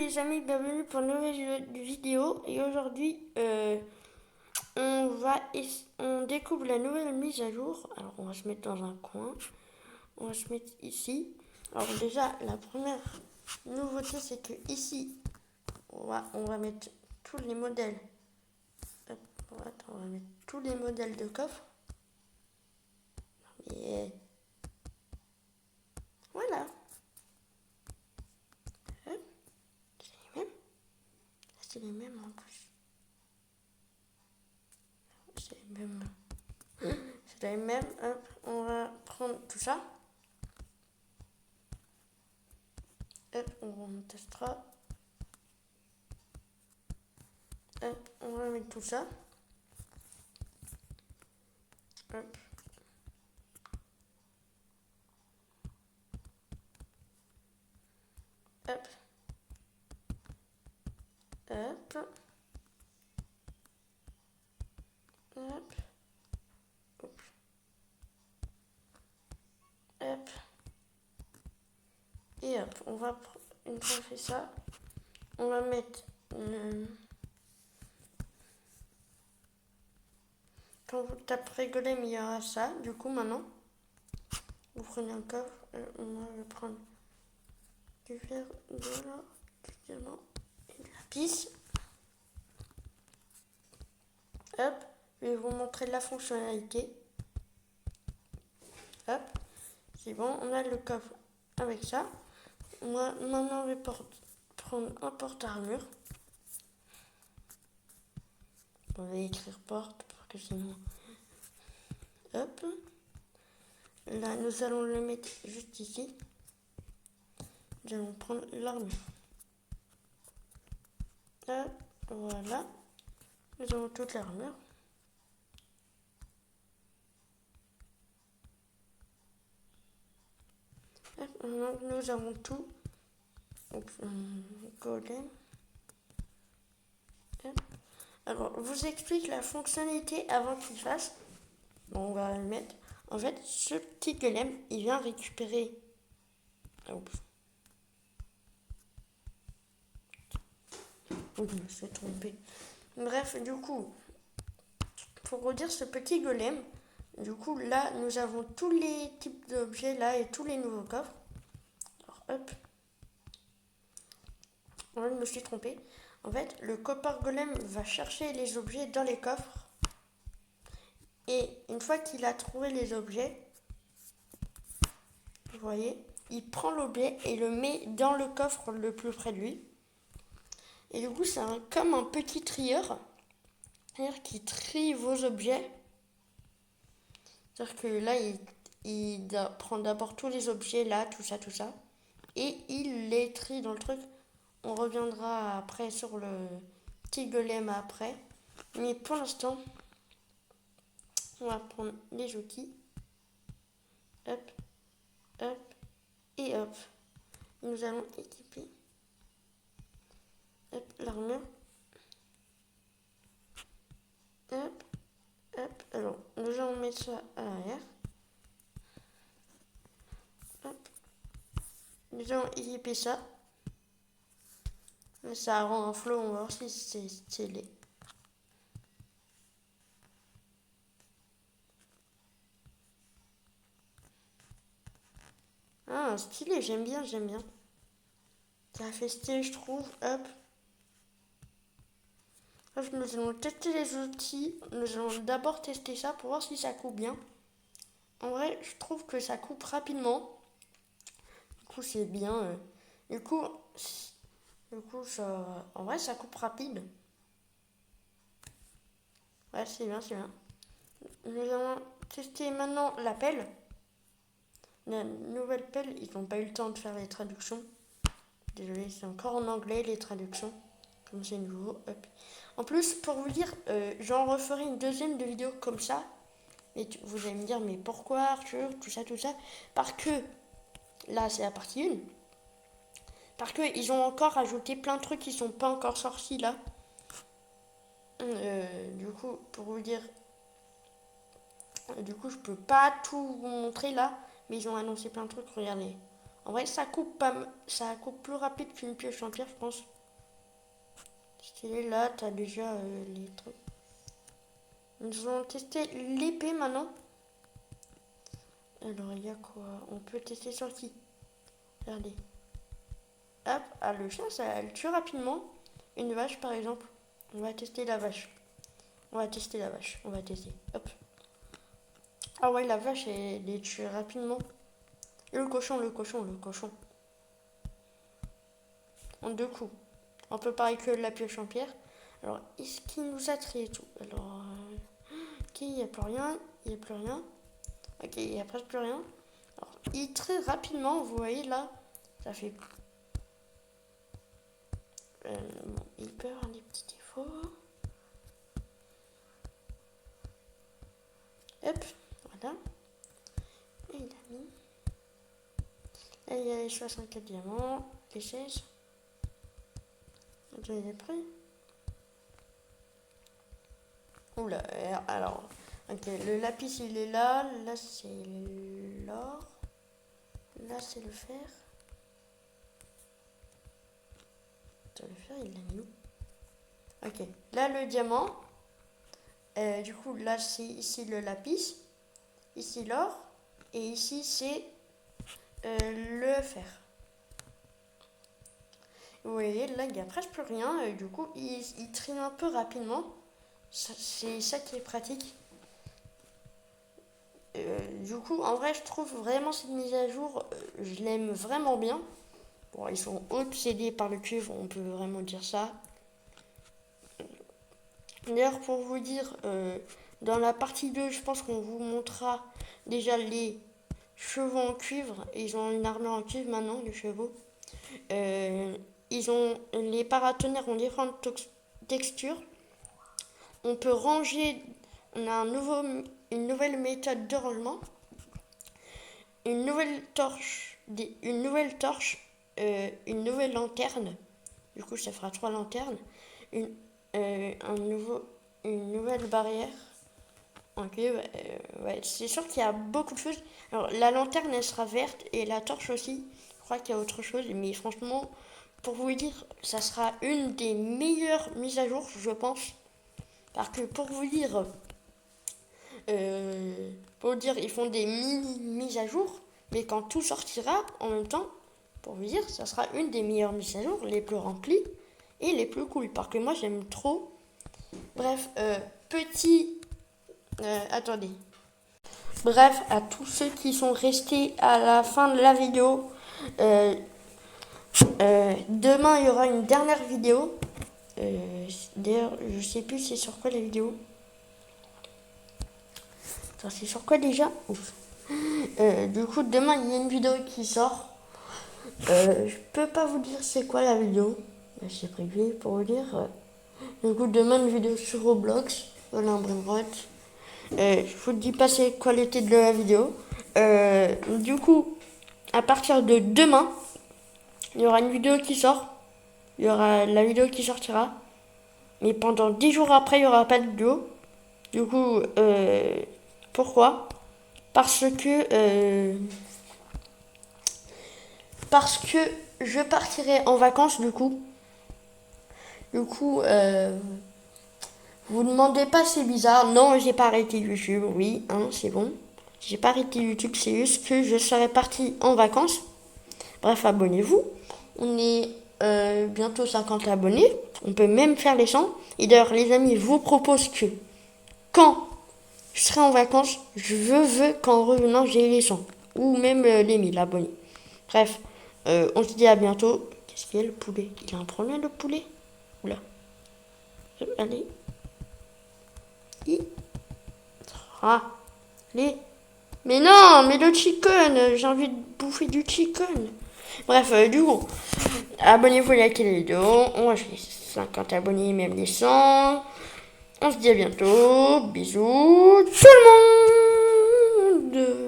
les amis, bienvenue pour une nouvelle vidéo. Et aujourd'hui, on découvre la nouvelle mise à jour. Alors on va se mettre dans un coin, on va se mettre ici. Alors déjà, la première nouveauté, c'est que ici, on va mettre tous les modèles. Hop, attends, on va mettre tous les modèles de coffres. Et voilà. Hop, c'est les mêmes. C'est les mêmes en plus. C'est les mêmes. C'est les mêmes. Hop, on va prendre tout ça. Hop, on testera. Hop, on va mettre tout ça. Hop. Hop. Hop. Hop. Hop. Hop. Et hop, on va, une fois fait ça, on va mettre quand vous taperez Golem, il y aura ça. Du coup, maintenant, vous prenez un coffre. Moi, je vais prendre du fer, de l'or, du diamant et de la pisse. Hop, je vais vous montrer la fonctionnalité. Hop, c'est bon, on a le coffre avec ça. Moi, maintenant, je vais prendre un porte-armure. On va écrire porte pour que sinon. Hop. Là, nous allons le mettre juste ici. Nous allons prendre l'armure. Hop, voilà. Nous avons toute l'armure. Maintenant, nous avons tout. Golem. Alors, je vous explique la fonctionnalité avant qu'il fasse. Bon, on va le mettre. En fait, ce petit golem, il vient récupérer. Oups. Oui, je me suis trompée. Bref, du coup, pour redire ce petit golem, du coup, là, nous avons tous les types d'objets là et tous les nouveaux coffres. Alors, hop. Je me suis trompée. En fait, le copper golem va chercher les objets dans les coffres. Et une fois qu'il a trouvé les objets, vous voyez, il prend l'objet et le met dans le coffre le plus près de lui. Et du coup, c'est comme un petit trieur. C'est-à-dire qu'il trie vos objets. C'est-à-dire que là, il prend d'abord tous les objets, là, tout ça. Et il les trie dans le truc. On reviendra après sur le petit golem après. Mais pour l'instant, on va prendre les jokis. Hop, hop et hop. Nous allons équiper l'armure. Hop, hop. Alors, nous allons mettre ça à l'arrière. Hop. Nous allons équiper ça. Ça rend un flow, on va voir si c'est stylé. Ah, stylé, j'aime bien. Ça fait stylé, je trouve. Hop. Hop, nous allons tester les outils. Nous allons d'abord tester ça pour voir si ça coupe bien. En vrai, je trouve que ça coupe rapidement. Du coup, c'est bien. Du coup, ça, en vrai, ça coupe rapide. Ouais, c'est bien. Nous allons tester maintenant la pelle. La nouvelle pelle, ils n'ont pas eu le temps de faire les traductions. Désolé, c'est encore en anglais les traductions. Comme c'est nouveau. Hop. En plus, pour vous dire, j'en referai une deuxième de vidéo comme ça. Et vous allez me dire, mais pourquoi Arthur, tout ça. Parce que, là c'est la partie 1. Parce qu'ils ont encore ajouté plein de trucs qui sont pas encore sortis là. Du coup, pour vous dire, du coup, je peux pas tout vous montrer là. Mais ils ont annoncé plein de trucs, regardez. En vrai, ça coupe plus rapide qu'une pioche en pierre, je pense. Stylé, là, t'as déjà les trucs. Nous allons tester l'épée maintenant. Alors, il y a quoi? On peut tester sur qui? Regardez. Hop, ah, le chien, ça elle tue rapidement. Une vache, par exemple. On va tester la vache. On va tester. Hop. Ah ouais, la vache, elle les tue rapidement. Et le cochon. En 2 coups. On peut pareil que la pioche en pierre. Alors, est-ce qu'il nous a trié tout? Alors, ok, il n'y a plus rien. Ok, il n'y a presque plus rien. Alors, il trie rapidement, vous voyez là. Ça fait... bon, il peut avoir des petits défauts. Hop, voilà. Et il a mis... Et il y a les 64 diamants, les 16. Attends, il est prêt. Oula, alors... Ok, le lapis il est là. Là c'est l'or. Là c'est le fer. Attends, le fer il l'a mis où? Ok, là le diamant. Du coup, là c'est ici le lapis. Ici l'or. Et ici c'est le fer. Vous voyez, là il n'y a presque plus rien. Du coup, il trime un peu rapidement. C'est ça qui est pratique. Du coup, en vrai, je trouve vraiment cette mise à jour, je l'aime vraiment bien. Bon, ils sont obsédés par le cuivre, on peut vraiment dire ça. D'ailleurs, pour vous dire, dans la partie 2, je pense qu'on vous montrera déjà les chevaux en cuivre. Ils ont une armure en cuivre maintenant, les chevaux. Les paratonnerres ont différentes textures. On peut ranger, on a une nouvelle méthode de rangement. Une nouvelle torche, une nouvelle lanterne. Du coup, ça fera 3 lanternes. Une nouvelle barrière. Ok, ouais, c'est sûr qu'il y a beaucoup de choses. Alors, la lanterne, elle sera verte et la torche aussi. Je crois qu'il y a autre chose, mais franchement, pour vous dire, ça sera une des meilleures mises à jour, je pense. Parce que pour vous dire, ils font des mises à jour, mais quand tout sortira en même temps, pour vous dire, ça sera une des meilleures mises à jour, les plus remplies et les plus cool, parce que moi j'aime trop. Bref, attendez. Bref, à tous ceux qui sont restés à la fin de la vidéo, demain il y aura une dernière vidéo. D'ailleurs, je sais plus c'est sur quoi la vidéo. C'est sur quoi déjà? Du coup, demain il y a une vidéo qui sort. Je peux pas vous dire c'est quoi la vidéo. C'est prévu pour vous dire. Du coup, demain une vidéo sur Roblox. Voilà un brainrot. Je vous dis pas c'est quoi le titre de la vidéo. Du coup, à partir de demain, il y aura une vidéo qui sort. Il y aura la vidéo qui sortira. Mais pendant 10 jours après, il n'y aura pas de vidéo. Du coup, pourquoi? Parce que je partirai en vacances du coup. Vous demandez pas, c'est bizarre. Non, j'ai pas arrêté YouTube. Oui, hein, c'est bon. J'ai pas arrêté YouTube, c'est juste que je serai parti en vacances. Bref, abonnez-vous. On est bientôt 50 abonnés. On peut même faire les 100. Et d'ailleurs, les amis, je vous propose que quand je serai en vacances, je veux qu'en revenant, j'ai les 100. Ou même les 1000 abonnés. Bref, on se dit à bientôt. Qu'est-ce qu'il y a le poulet? Il a un problème le poulet? Oula. Allez. Mais non, mais le chicken, j'ai envie de bouffer du chicken. Bref, du coup, abonnez-vous, likez les vidéos. On va faire les 50 abonnés, même les 100. On se dit à bientôt. Bisous tout le monde.